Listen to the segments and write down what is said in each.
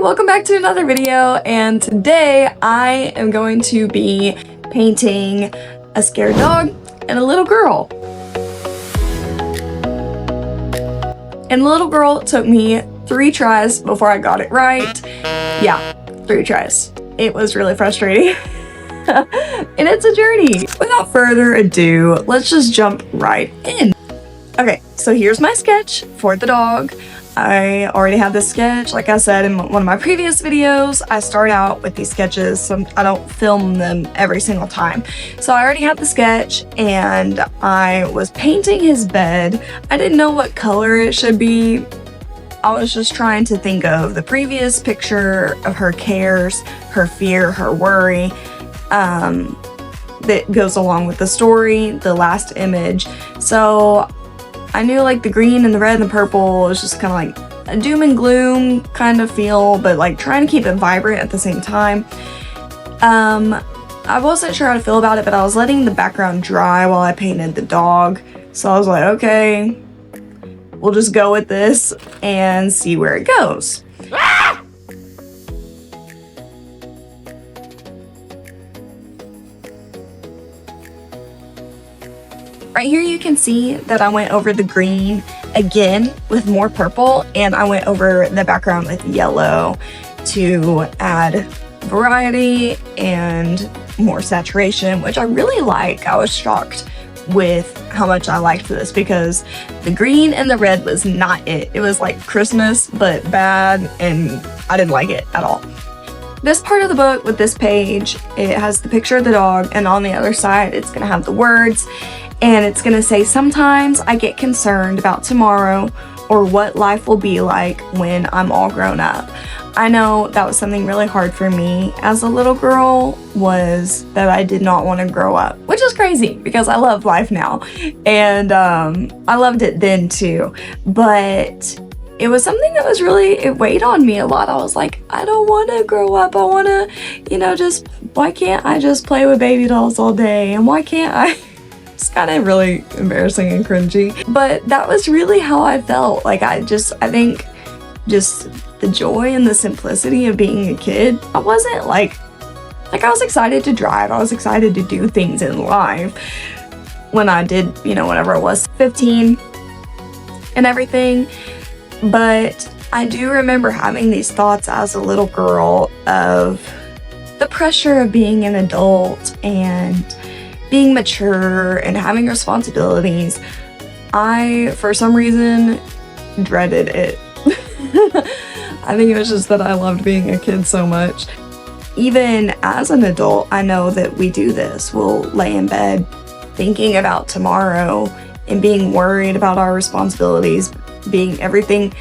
welcome back to another video, and today I am going to be painting a scared dog and a little girl. And the little girl took me 3 tries before I got it right. Yeah, 3 tries. It was really frustrating. And it's a journey. Without further ado, let's just jump right in. Okay, so here's my sketch for the dog. I already had this sketch, like I said in one of my previous videos. I start out with these sketches, so I don't film them every single time. So I already had the sketch and I was painting his bed. I didn't know what color it should be. I was just trying to think of the previous picture of her cares, her fear, her worry, that goes along with the story, the last image. So I knew like the green and the red and the purple was just kind of like a doom and gloom kind of feel, but like trying to keep it vibrant at the same time. I wasn't sure how to feel about it, but I was letting the background dry while I painted the dog. So I was like, okay, we'll just go with this and see where it goes. Right here you can see that I went over the green again with more purple, and I went over the background with yellow to add variety and more saturation, which I really like. I was shocked with how much I liked this because the green and the red was not it. It was like Christmas but bad, and I didn't like it at all. This part of the book with this page, it has the picture of the dog, and on the other side it's gonna have the words. And it's gonna say, sometimes I get concerned about tomorrow or what life will be like when I'm all grown up. I know that was something really hard for me as a little girl, was that I did not want to grow up, which is crazy because I love life now. And I loved it then too. But it was something that was really, it weighed on me a lot. I was like, I don't want to grow up. I want to, why can't I just play with baby dolls all day? And why can't I? It's kind of really embarrassing and cringy, but that was really how I felt. Like I think just the joy and the simplicity of being a kid. I wasn't like I was excited to drive. I was excited to do things in life when I did, whenever I was 15 and everything. But I do remember having these thoughts as a little girl of the pressure of being an adult and being mature and having responsibilities. I, for some reason, dreaded it. I think it was just that I loved being a kid so much. Even as an adult, I know that we do this. We'll lay in bed thinking about tomorrow and being worried about our responsibilities, being everything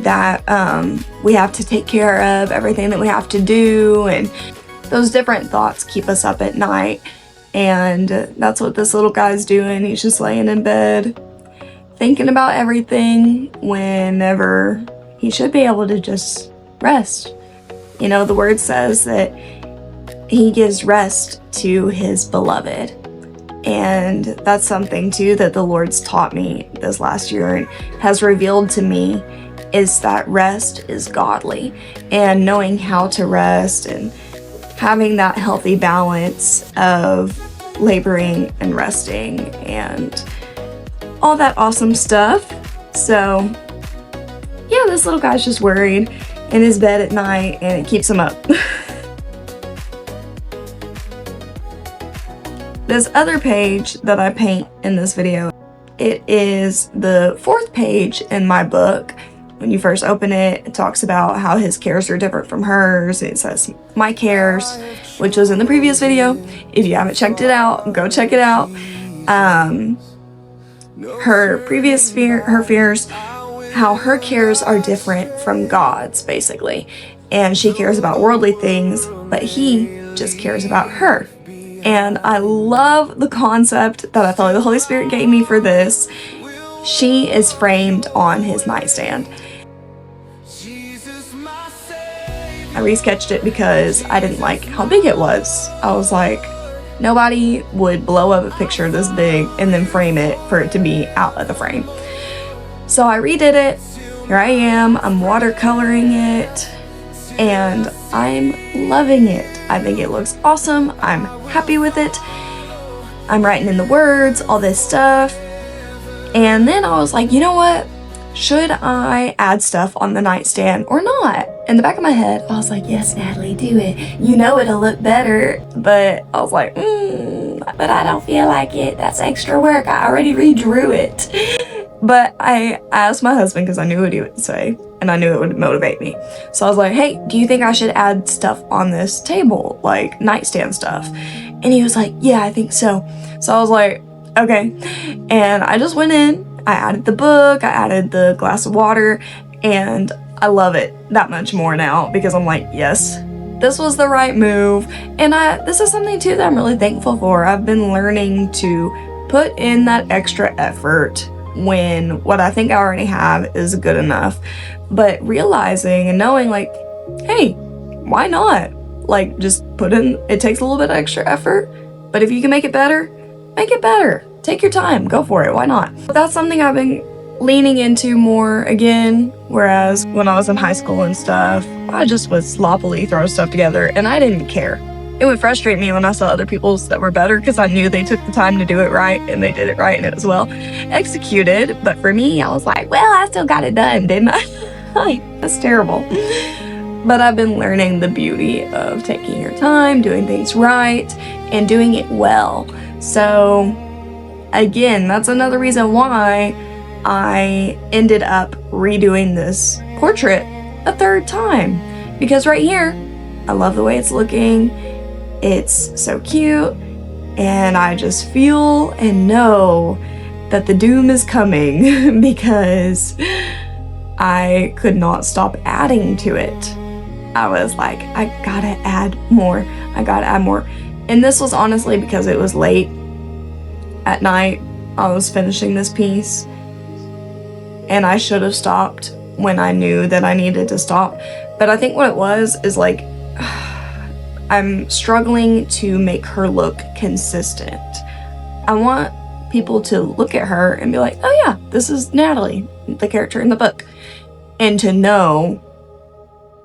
that we have to take care of, everything that we have to do, and those different thoughts keep us up at night. And that's what this little guy's doing. He's just laying in bed thinking about everything whenever he should be able to just rest. The word says that he gives rest to his beloved. And that's something too that the Lord's taught me this last year and has revealed to me, is that rest is godly, and knowing how to rest and having that healthy balance of laboring and resting and all that awesome stuff. So yeah, this little guy's just worried in his bed at night, and it keeps him up. This other page that I paint in this video, it is the 4th page in my book. When you first open it, it talks about how his cares are different from hers. It says my cares, which was in the previous video. If you haven't checked it out, go check it out. Her fears, how her cares are different from God's, basically. And she cares about worldly things, but he just cares about her. And I love the concept that I feel like the Holy Spirit gave me for this. She is framed on his nightstand. I resketched it because I didn't like how big it was. I was like, nobody would blow up a picture this big and then frame it for it to be out of the frame. So I redid it. Here I am. I'm watercoloring it. and I'm loving it. I think it looks awesome. I'm happy with it. I'm writing in the words, all this stuff. And then I was like, you know what? Should I add stuff on the nightstand or not? In the back of my head, I was like, yes, Natalie, do it. You know it'll look better. But I was like, but I don't feel like it. That's extra work. I already redrew it. But I asked my husband because I knew what he would say and I knew it would motivate me. So I was like, hey, do you think I should add stuff on this table, like nightstand stuff? And he was like, yeah, I think so. So I was like, okay. And I just went in. I added the book, I added the glass of water, and I love it that much more now because I'm like, yes, this was the right move. And this is something too that I'm really thankful for. I've been learning to put in that extra effort when what I think I already have is good enough. But realizing and knowing like, hey, why not? Like just put in, it takes a little bit of extra effort, but if you can make it better, make it better. Take your time, go for it, why not? That's something I've been leaning into more again, whereas when I was in high school and stuff, I just would sloppily throw stuff together and I didn't care. It would frustrate me when I saw other people's that were better because I knew they took the time to do it right and they did it right and it was well executed. But for me, I was like, well, I still got it done, didn't I? That's terrible. But I've been learning the beauty of taking your time, doing things right, and doing it well. So again, that's another reason why I ended up redoing this portrait a third time. Because right here, I love the way it's looking. It's so cute. And I just feel and know that the doom is coming because I could not stop adding to it. I was like, I gotta add more. I gotta add more. And this was honestly because it was late at night. I was finishing this piece and I should have stopped when I knew that I needed to stop. But I think what it was is like, I'm struggling to make her look consistent. I want people to look at her and be like, oh yeah, this is Natalie, the character in the book. And to know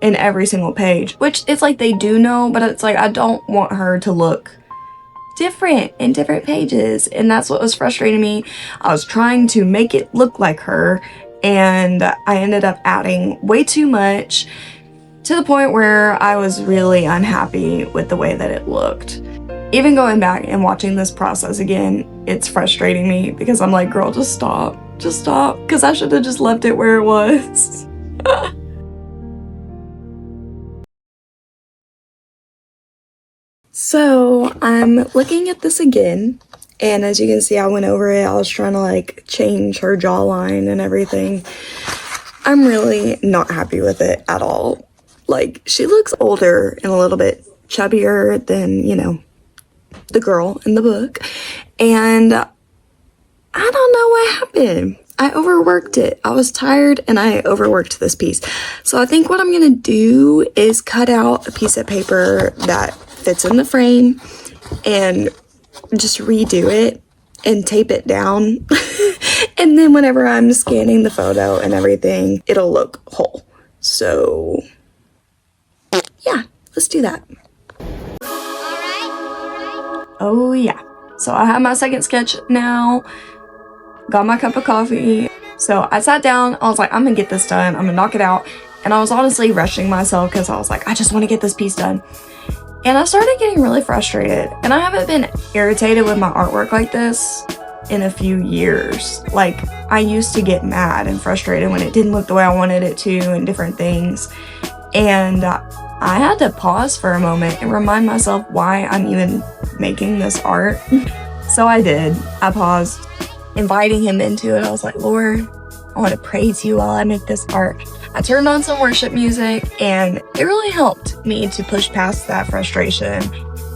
in every single page, which it's like they do know, but it's like I don't want her to look different in different pages. And that's what was frustrating me. I was trying to make it look like her and I ended up adding way too much to the point where I was really unhappy with the way that it looked. Even going back and watching this process again, it's frustrating me because I'm like, girl, just stop, because I should have just left it where it was. So I'm looking at this again, and as you can see, I went over it. I was trying to like change her jawline and everything. I'm really not happy with it at all. Like, she looks older and a little bit chubbier than, you know, the girl in the book. And I don't know what happened. I overworked it. I was tired and I overworked this piece. So I think what I'm gonna do is cut out a piece of paper that fits in the frame and just redo it and tape it down. And then whenever I'm scanning the photo and everything, it'll look whole. So yeah, let's do that. Oh yeah. So I have my second sketch now. Got my cup of coffee. So I sat down, I was like, I'm gonna get this done. I'm gonna knock it out. And I was honestly rushing myself because I was like, I just want to get this piece done. And I started getting really frustrated. And I haven't been irritated with my artwork like this in a few years. Like, I used to get mad and frustrated when it didn't look the way I wanted it to and different things. And I had to pause for a moment and remind myself why I'm even making this art. So I did. I paused, inviting him into it. I was like, Lord, I want to praise you while I make this art. I turned on some worship music and it really helped me to push past that frustration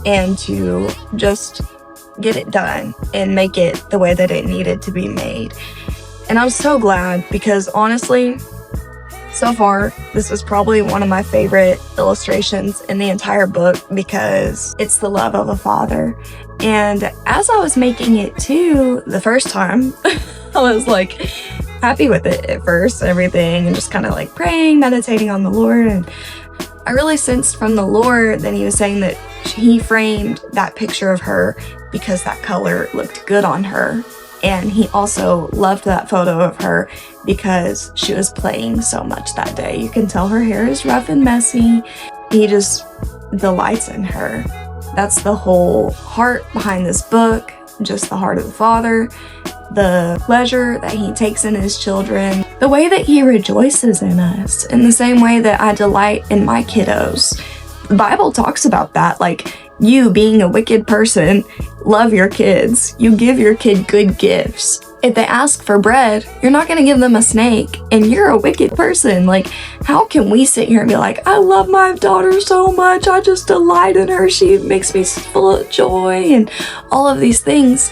and to just get it done and make it the way that it needed to be made. And I'm so glad because honestly, so far, this is probably one of my favorite illustrations in the entire book because it's the love of a father. And as I was making it too, the first time, I was like happy with it at first and everything and just kind of like praying, meditating on the Lord. And I really sensed from the Lord that he was saying that he framed that picture of her because that color looked good on her. And he also loved that photo of her because she was playing so much that day. You can tell her hair is rough and messy. He just delights in her. That's the whole heart behind this book, just the heart of the Father, the pleasure that he takes in his children, the way that he rejoices in us, in the same way that I delight in my kiddos. The Bible talks about that, like you being a wicked person, love your kids. You give your kid good gifts. If they ask for bread, you're not going to give them a snake, and you're a wicked person. Like, how can we sit here and be like, I love my daughter so much, I just delight in her, she makes me full of joy, and all of these things,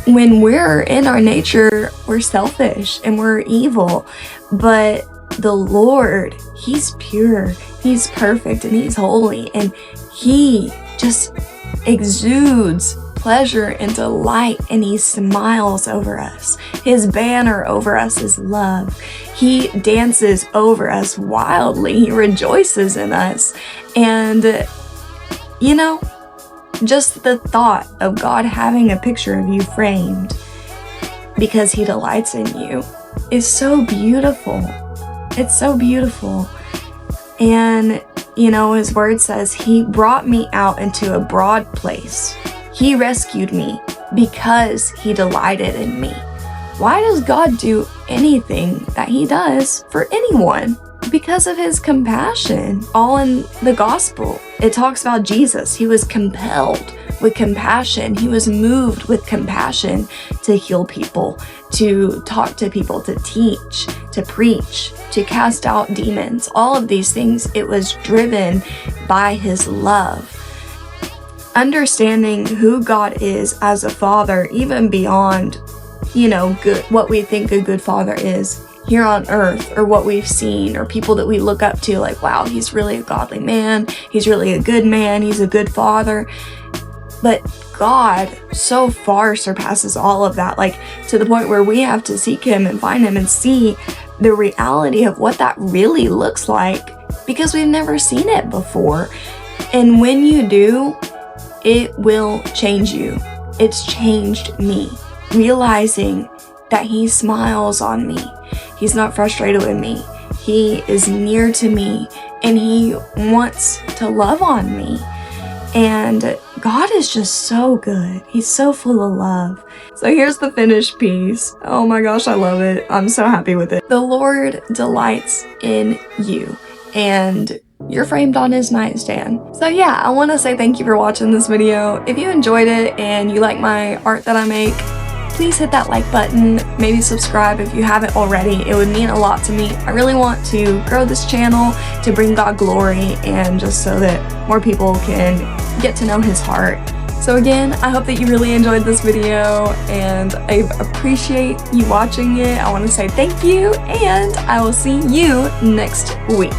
when we're in our nature, we're selfish and we're evil. But the Lord, he's pure, he's perfect, and he's holy, and he just exudes pleasure and delight, and he smiles over us. His banner over us is love. He dances over us wildly. He rejoices in us. And you know, just the thought of God having a picture of you framed because he delights in you is so beautiful. It's so beautiful. And you know, his word says he brought me out into a broad place. He rescued me because he delighted in me. Why does God do anything that he does for anyone? Because of his compassion. All in the gospel, it talks about Jesus. He was compelled with compassion. He was moved with compassion to heal people, to talk to people, to teach, to preach, to cast out demons. All of these things, it was driven by his love. Understanding who God is as a father, even beyond, you know, good, what we think a good father is here on earth, or what we've seen, or people that we look up to, like, wow, he's really a godly man, he's really a good man, he's a good father. But God so far surpasses all of that, like to the point where we have to seek him and find him and see the reality of what that really looks like, because we've never seen it before. And when you do, it will change you. It's changed me, realizing that he smiles on me. He's not frustrated with me. He is near to me, and he wants to love on me. And God is just so good. He's so full of love. So here's the finished piece. Oh my gosh, I love it. I'm so happy with it. The Lord delights in you, and you're framed on his nightstand. So yeah, I want to say thank you for watching this video. If you enjoyed it and you like my art that I make, please hit that like button, maybe subscribe if you haven't already. It would mean a lot to me. I really want to grow this channel to bring God glory, and just so that more people can get to know his heart. So again, I hope that you really enjoyed this video, and I appreciate you watching it. I want to say thank you, and I will see you next week.